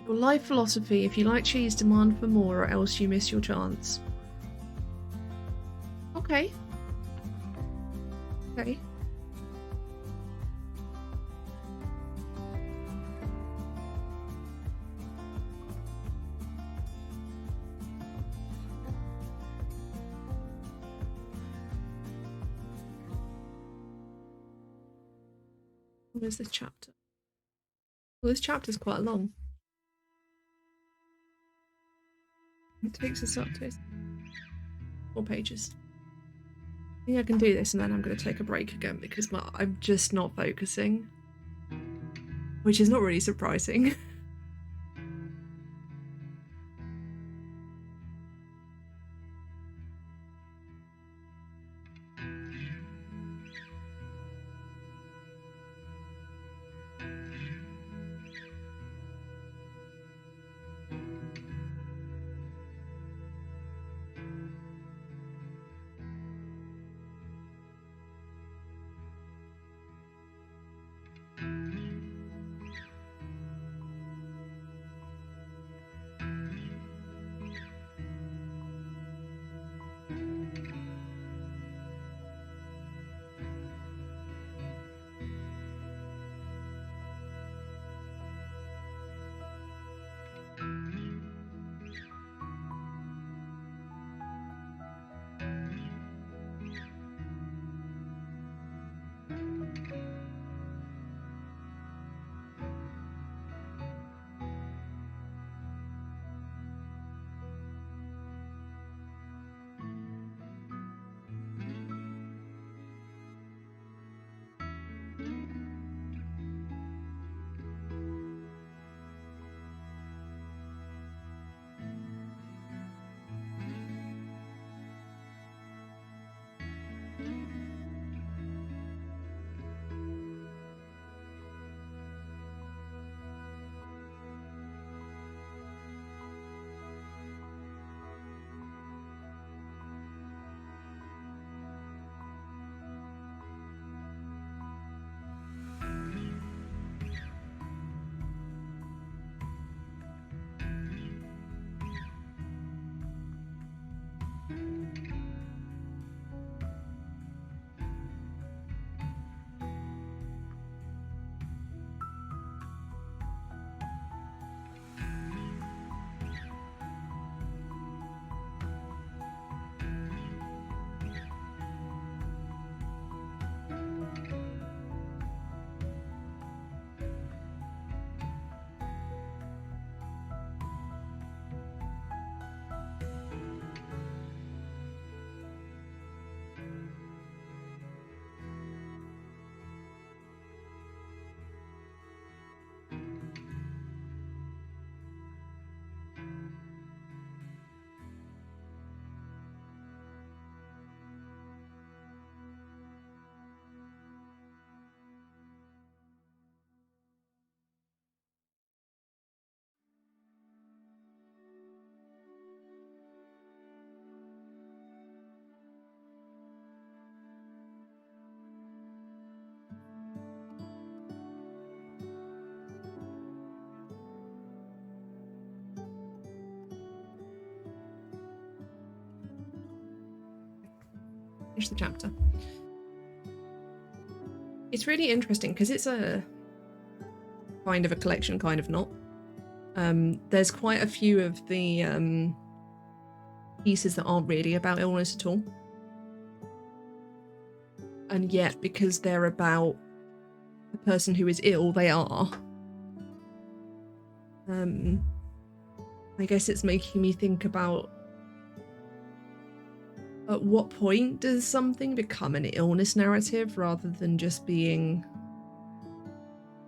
Your life philosophy: if you like cheese, demand for more, or else you miss your chance. Okay. Okay. Where's this chapter? Well, this chapter's quite long. It takes us up to 4 pages. I think I can do this and then I'm going to take a break again because I'm just not focusing. Which is not really surprising. finish the chapter. It's really interesting because it's a kind of a collection, kind of not. There's quite a few of the pieces that aren't really about illness at all. And yet, because they're about a person who is ill, they are. I guess it's making me think about at what point does something become an illness narrative rather than just being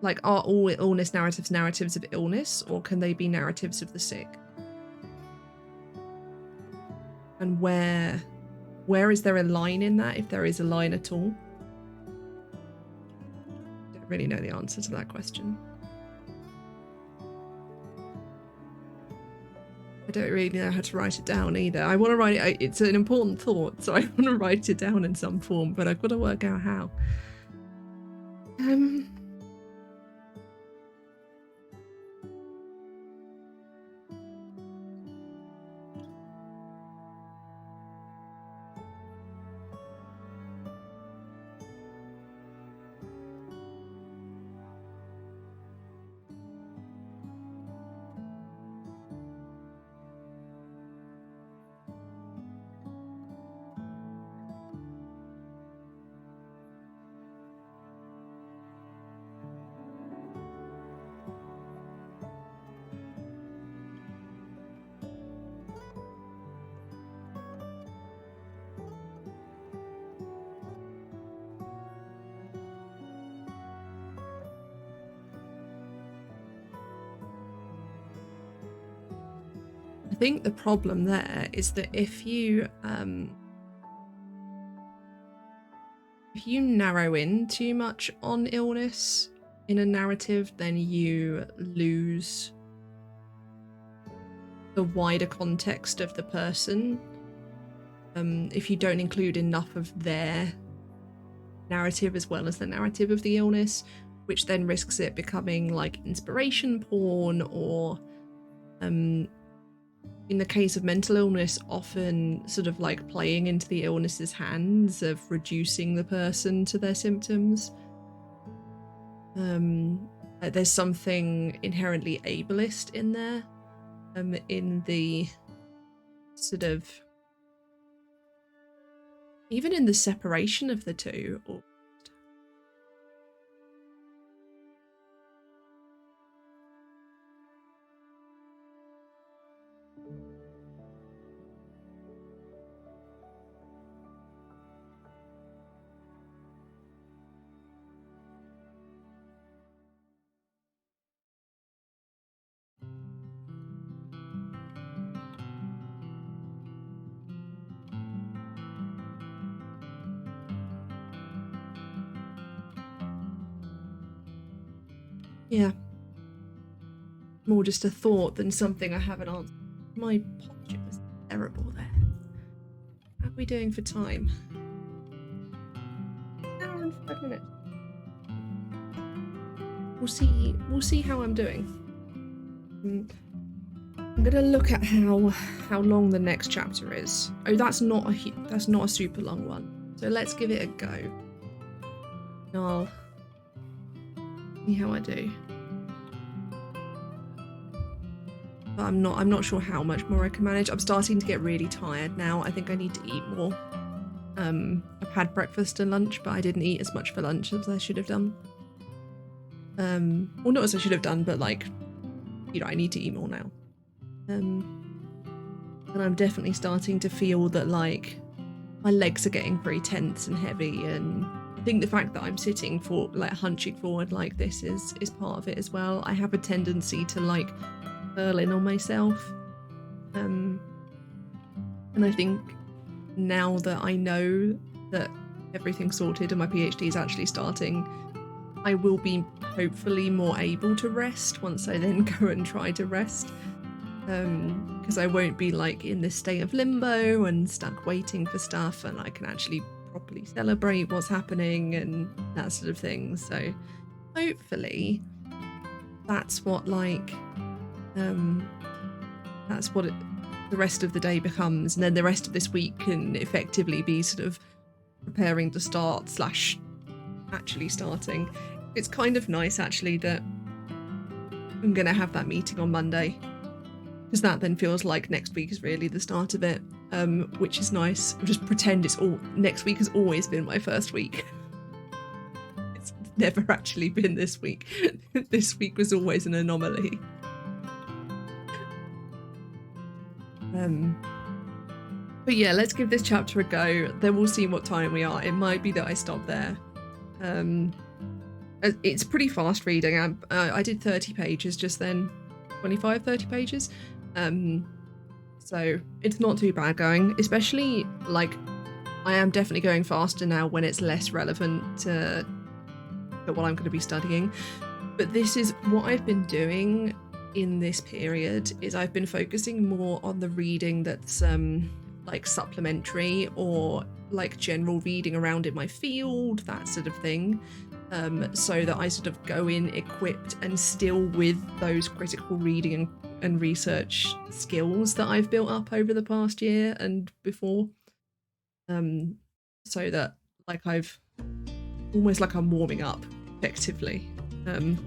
like, are all illness narratives narratives of illness, or can they be narratives of the sick? And where is there a line in that, if there is a line at all? I don't really know the answer to that question. I don't really know how to write it down either. I want to write it, it's an important thought, so I want to write it down in some form, but I've got to work out how. I think the problem there is that if you narrow in too much on illness in a narrative, then you lose the wider context of the person. If you don't include enough of their narrative as well as the narrative of the illness, which then risks it becoming like inspiration porn, or in the case of mental illness, often sort of like playing into the illness's hands of reducing the person to their symptoms. There's something inherently ableist in there, in the sort of, even in the separation of the two. Yeah. More just a thought than something I haven't answered. My posture was terrible there. How are we doing for time? An hour and 5 minutes. We'll see how I'm doing. I'm gonna look at how long the next chapter is. Oh, that's not a super long one. So let's give it a go. And I'll see how I do. But I'm not sure how much more I can manage. I'm starting to get really tired now. I think I need to eat more. I've had breakfast and lunch, but I didn't eat as much for lunch as I should have done. Well, not as I should have done, but like, you know, I need to eat more now. And I'm definitely starting to feel that like my legs are getting very tense and heavy, and I think the fact that I'm sitting for like hunching forward like this is part of it as well. I have a tendency to like curl in on myself, and I think now that I know that everything's sorted and my PhD is actually starting, I will be hopefully more able to rest once I then go and try to rest, because I won't be like in this state of limbo and stuck waiting for stuff, and I can actually properly celebrate what's happening and that sort of thing. So hopefully that's what like the rest of the day becomes, and then the rest of this week can effectively be sort of preparing to start / actually starting. It's kind of nice actually that I'm going to have that meeting on Monday, because that then feels like next week is really the start of it, which is nice. I'll just pretend next week has always been my first week. It's never actually been this week. This week was always an anomaly. But yeah, let's give this chapter a go. Then we'll see what time we are. It might be that I stop there. It's pretty fast reading. I did 30 pages just then, 25, 30 pages. So it's not too bad going, especially like I am definitely going faster now when it's less relevant to what I'm going to be studying. But this is what I've been doing in this period, is I've been focusing more on the reading that's like supplementary or like general reading around in my field, that sort of thing, so that I sort of go in equipped and still with those critical reading and research skills that I've built up over the past year and before, so that like I've almost like I'm warming up effectively, and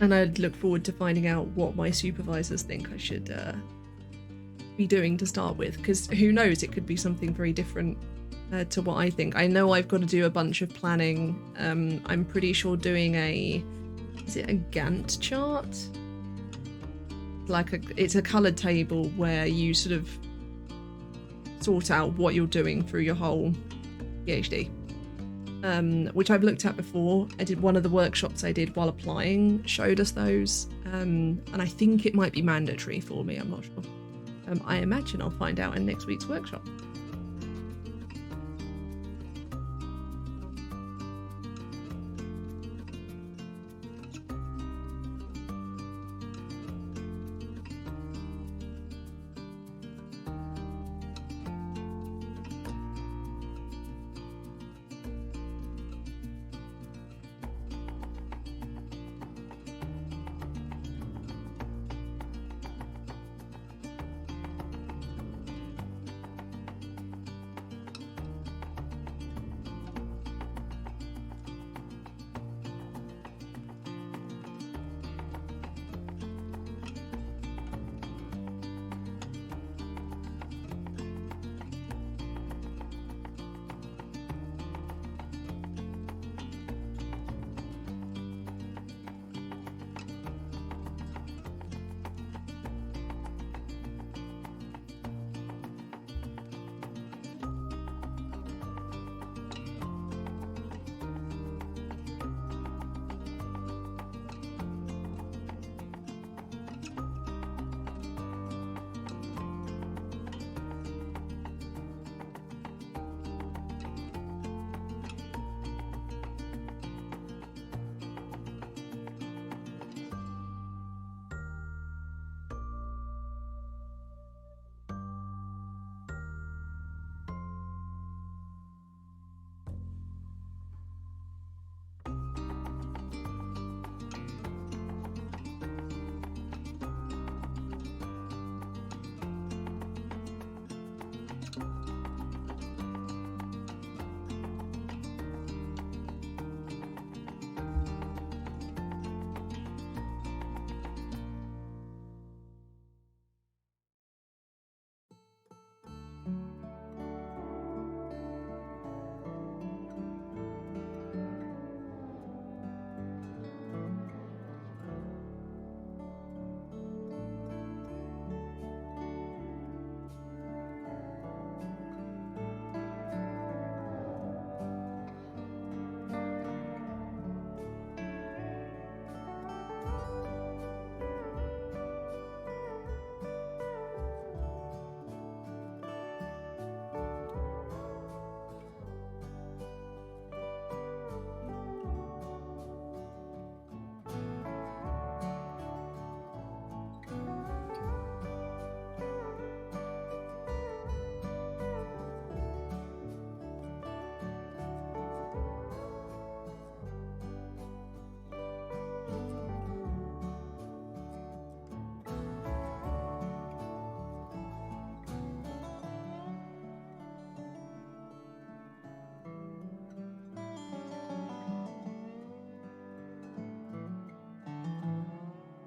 I'd look forward to finding out what my supervisors think I should be doing to start with, because who knows, it could be something very different to what I think. I know I've got to do a bunch of planning. I'm pretty sure doing is it a Gantt chart? Like it's a coloured table where you sort of sort out what you're doing through your whole PhD, which I've looked at before. I did one of the workshops I did while applying, showed us those, and I think it might be mandatory for me, I'm not sure. I imagine I'll find out in next week's workshop.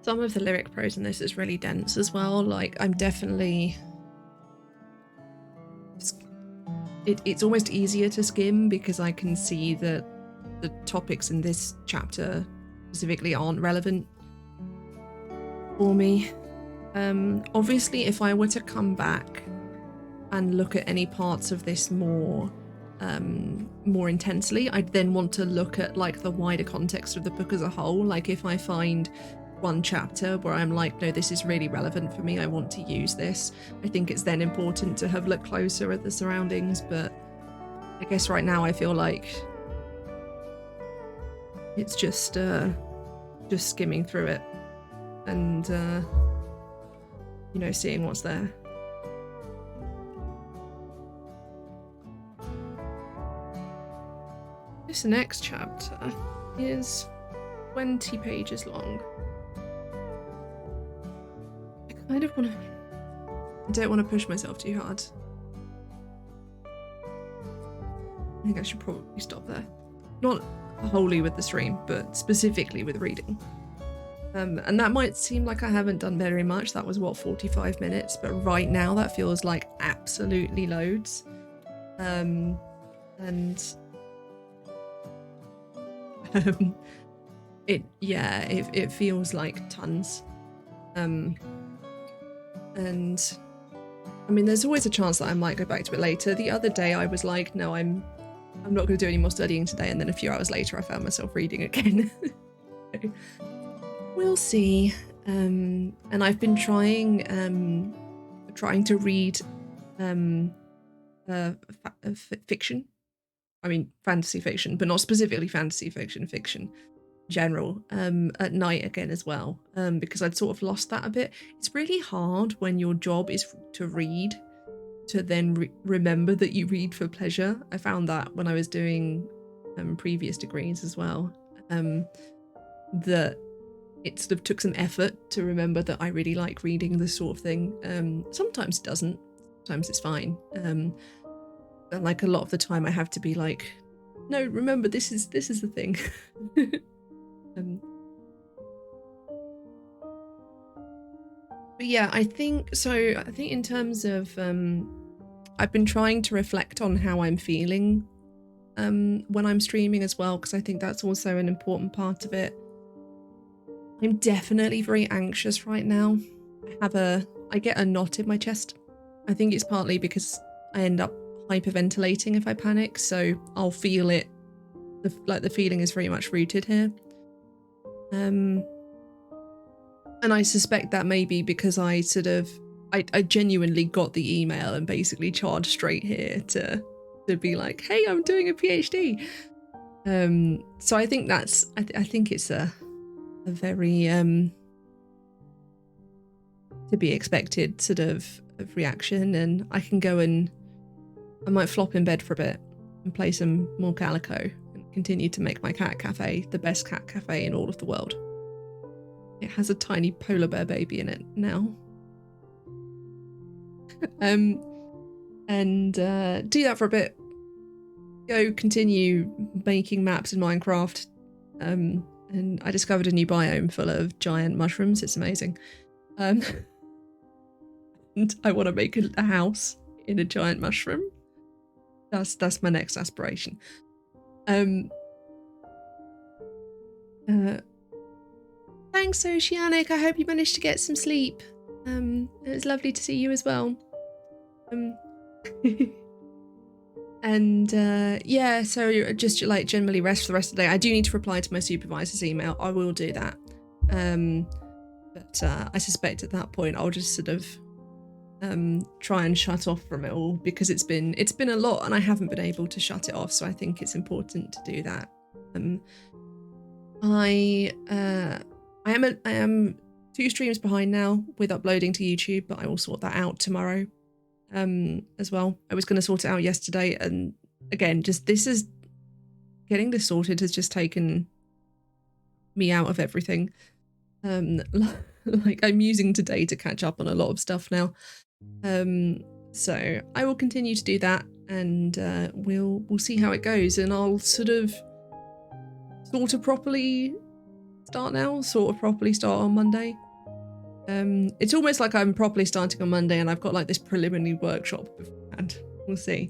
Some of the lyric prose in this is really dense as well. Like, I'm definitely... It's almost easier to skim because I can see that the topics in this chapter specifically aren't relevant for me. Obviously, if I were to come back and look at any parts of this more intensely, I'd then want to look at like the wider context of the book as a whole. Like, if I find one chapter where I'm like, no, this is really relevant for me, I want to use this, I think it's then important to have looked closer at the surroundings. But I guess right now I feel like it's just skimming through it and you know, seeing what's there. This next chapter is 20 pages long. I don't want to push myself too hard. I think I should probably stop there. Not wholly with the stream, but specifically with reading. And that might seem like I haven't done very much. That was, what, 45 minutes? But right now that feels like absolutely loads. It feels like tons. And I mean, there's always a chance that I might go back to it later. The other day I was like, no, I'm not going to do any more studying today, and then a few hours later I found myself reading again. We'll see. And I've been trying to read fiction. I mean, fantasy fiction, but not specifically fantasy fiction general, at night again as well, because I'd sort of lost that a bit. It's really hard when your job is to read to then remember that you read for pleasure. I found that when I was doing previous degrees as well, that it sort of took some effort to remember that I really like reading this sort of thing. Sometimes it doesn't, sometimes it's fine. And like a lot of the time I have to be like, no, remember this is the thing. But yeah, I think in terms of I've been trying to reflect on how I'm feeling when I'm streaming as well, because I think that's also an important part of it. I'm definitely very anxious right now. I get a knot in my chest. I think it's partly because I end up hyperventilating if I panic, so I'll feel it. The feeling is very much rooted here. And I suspect that may be because I genuinely got the email and basically charged straight here to be like, hey, I'm doing a PhD. So I think I think it's a very to be expected sort of reaction, and I can go and I might flop in bed for a bit and play some more Calico and continue to make my cat cafe the best cat cafe in all of the world. It has a tiny polar bear baby in it now. And do that for a bit. Go continue making maps in Minecraft. And I discovered a new biome full of giant mushrooms. It's amazing. And I want to make a house in a giant mushroom. That's my next aspiration. Thanks, Oceanic. I hope you managed to get some sleep. It was lovely to see you as well. And yeah, so just like generally rest for the rest of the day. I do need to reply to my supervisor's email. I will do that. But I suspect at that point I'll just sort of try and shut off from it all, because it's been a lot and I haven't been able to shut it off. So I think it's important to do that. I am 2 streams behind now with uploading to YouTube, but I will sort that out tomorrow as well. I was going to sort it out yesterday, and again, getting this sorted has just taken me out of everything. Like I'm using today to catch up on a lot of stuff now. So I will continue to do that, and we'll see how it goes, and I'll sort of properly start now, sort of properly start on Monday. It's almost like I'm properly starting on Monday and I've got like this preliminary workshop beforehand. We'll see.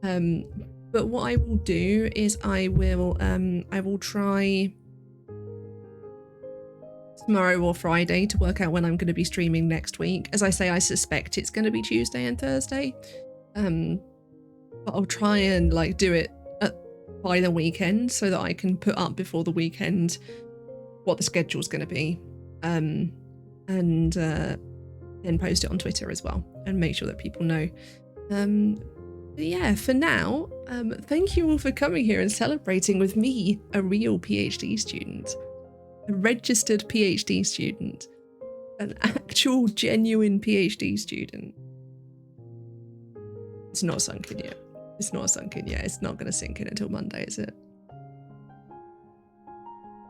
But what I will do is I will try tomorrow or Friday to work out when I'm going to be streaming next week. As I say, I suspect it's going to be Tuesday and Thursday. But I'll try and like do it by the weekend so that I can put up before the weekend what the schedule's going to be. And then post it on Twitter as well and make sure that people know. But yeah, for now, thank you all for coming here and celebrating with me, a real PhD student, a registered PhD student, an actual genuine PhD student. It's not sunk in yet. It's not sunk in yet. It's not going to sink in until Monday, is it?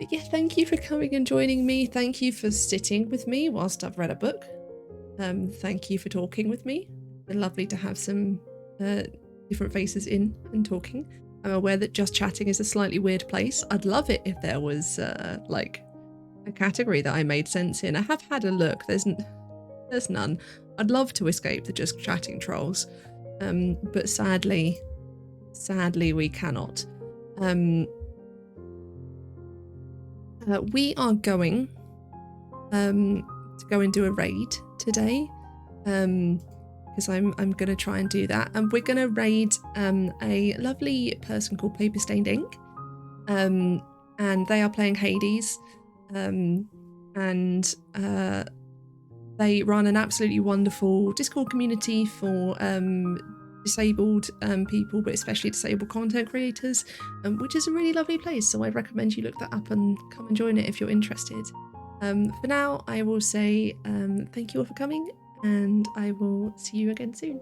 But yeah, thank you for coming and joining me. Thank you for sitting with me whilst I've read a book. Thank you for talking with me. It's been lovely to have some different faces in and talking. I'm aware that just chatting is a slightly weird place. I'd love it if there was like a category that I made sense in. I have had a look. There's none. I'd love to escape the just chatting trolls, but sadly we cannot. We are going to go and do a raid today, because I'm going to try and do that, and we're going to raid a lovely person called Paper Stained Ink, and they are playing Hades, and they run an absolutely wonderful Discord community for disabled people, but especially disabled content creators, which is a really lovely place. So I recommend you look that up and come and join it if you're interested. For now, I will say thank you all for coming, and I will see you again soon.